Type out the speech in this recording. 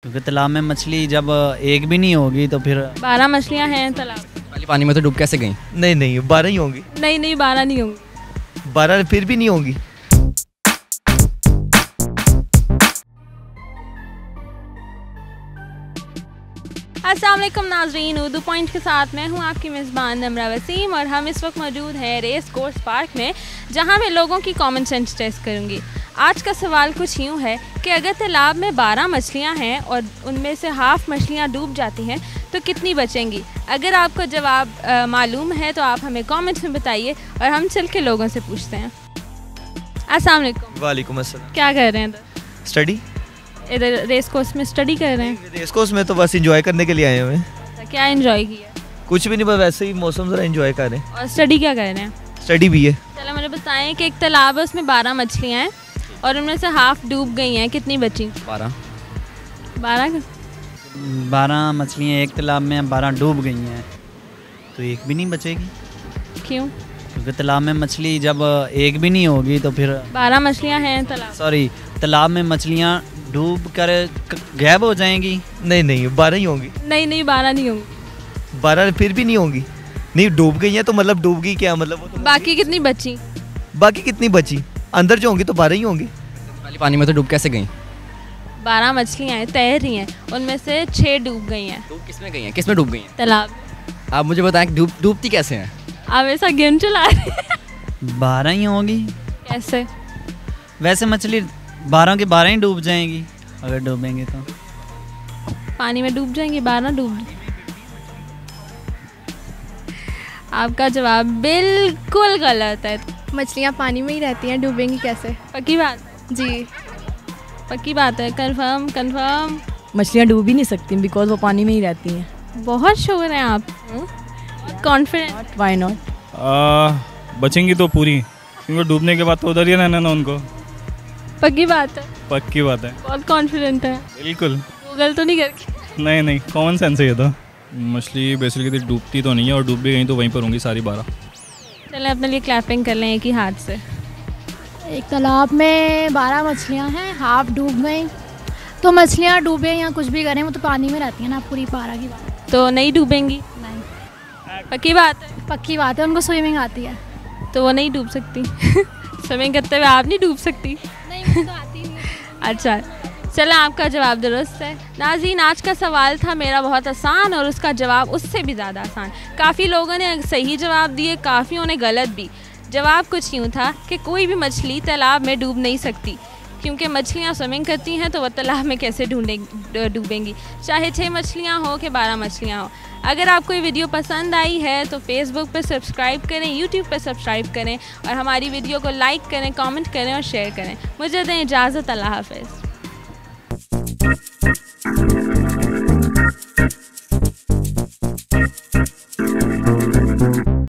क्योंकि तालाब में मछली जब एक भी नहीं होगी तो फिर 12 मछलियाँ हैं तालाब। पहले पानी में तो डूब कैसे गई? नहीं 12 ही होंगी। नहीं 12 नहीं होंगी। 12 फिर भी नहीं होंगी। अस्सलाम वालेकुम नाजरीन, उर्दू पॉइंट के साथ मैं हूँ आपकी मेज़बान नमरा वसीम और हम इस वक्त मौजूद हैं रेस कोर्स पार्क में, जहाँ मैं लोगों की कॉमन सेंस टेस्ट करूँगी। आज का सवाल कुछ यूँ है कि अगर तालाब में 12 मछलियाँ हैं और उनमें से हाफ़ मछलियाँ डूब जाती हैं तो कितनी बचेंगी? अगर आपको जवाब मालूम है तो आप हमें कमेंट्स में बताइए और हम चल के लोगों से पूछते हैं। अस्सलाम वालेकुम। वालेकुम अस्सलाम। क्या कर रहे हैं स्टडी। इधर रेस कोर्स में स्टडी कर रहे हैं? रेस कोर्स में तो बस एंजॉय करने के लिए आए हुए हैं। क्या एंजॉय किया? कुछ भी नहीं, बस वैसे ही मौसम ज़रा एंजॉय कर रहे हैं। और स्टडी क्या कर रहे हैं? स्टडी भी है। चलो मुझे बताएं कि एक तालाब है, उसमें 12 मछलियाँ हैं और उनमें से हाफ डूब गई हैं, कितनी बची? 12। 12 मछलियाँ एक तालाब में 12 डूब गई हैं तो एक भी नहीं बचेगी। क्यों? क्योंकि तालाब में मछली जब एक भी नहीं होगी तो फिर 12 मछलियाँ हैं तालाब में मछलियाँ डूब कर गायब हो जाएंगी। नहीं 12 ही होंगी। नहीं 12 नहीं होंगी। 12 फिर भी नहीं होंगी। नहीं डूब गई हैं तो मतलब डूब गई क्या मतलब वो तो बाकी कितनी बची? बाकी कितनी बची? अंदर जो होंगी तो 12 ही होंगी। पहले पानी में तो डूब कैसे गई? 12 मछलियाँ हैं, तैर रही हैं, उनमें से 6 डूब गई हैं। डूब किस में गई हैं? किस में डूब गई हैं? तालाब। आप मुझे बताएं डूबती कैसे हैं? आप ऐसा गेम चला रहे हैं? 12 ही होंगी। कैसे? वैसे मछली 12 की 12 ही डूब जाएंगी अगर डूबेंगे तो। पानी में डूब जाएंगी, 12 डूब। आपका जवाब बिल्कुल गलत है। मछलियाँ पानी में ही रहती हैं, डूबेंगी कैसे? पक्की बात? जी पक्की बात है। कंफर्म। मछलियाँ डूब ही नहीं सकती बिकॉज वो पानी में ही रहती हैं। बहुत श्योर हैं आप, कॉन्फिडेंट? Why not? बचेंगी तो पूरी, क्योंकि डूबने के बाद तो उधर ही रहना ना उनको। पक्की बात है? पक्की बात है। बहुत कॉन्फिडेंट है। बिल्कुल। गूगल तो नहीं करके? नहीं कॉमन सेंस है ये तो। मछली बेसिकली डूबती तो नहीं है और डूब भी गई तो वहीं पर होंगी सारी 12। चलें अपने लिए क्लैपिंग कर लें एक ही हाथ से। एक तालाब में 12 मछलियाँ हैं, हाफ डूब गई तो मछलियाँ डूबे या कुछ भी करें वो तो पानी में रहती हैं ना, पूरी 12 की बात। तो नहीं डूबेंगी? नहीं। पक्की बात है? पक्की बात है, उनको स्विमिंग आती है। तो वो नहीं डूब सकती। स्विमिंग करते हुए आप नहीं डूब सकती? नहीं मुझे तो आती नहीं। अच्छा चलो, आपका जवाब दुरुस्त है। नाज़रीन, आज का सवाल था मेरा बहुत आसान और उसका जवाब उससे भी ज़्यादा आसान। काफ़ी लोगों ने सही जवाब दिए, काफ़ियों ने गलत भी। जवाब कुछ यूँ था कि कोई भी मछली तालाब में डूब नहीं सकती, क्योंकि मछलियाँ स्विमिंग करती हैं तो वह तालाब में कैसे डूबेंगी, चाहे 6 मछलियाँ हो कि 12 मछलियाँ हो। अगर आपको ये वीडियो पसंद आई है तो फेसबुक पर सब्सक्राइब करें, यूट्यूब पर सब्सक्राइब करें और हमारी वीडियो को लाइक करें, कमेंट करें और शेयर करें। मुझे दें इजाज़त। अल्लाह हाफ़िज़।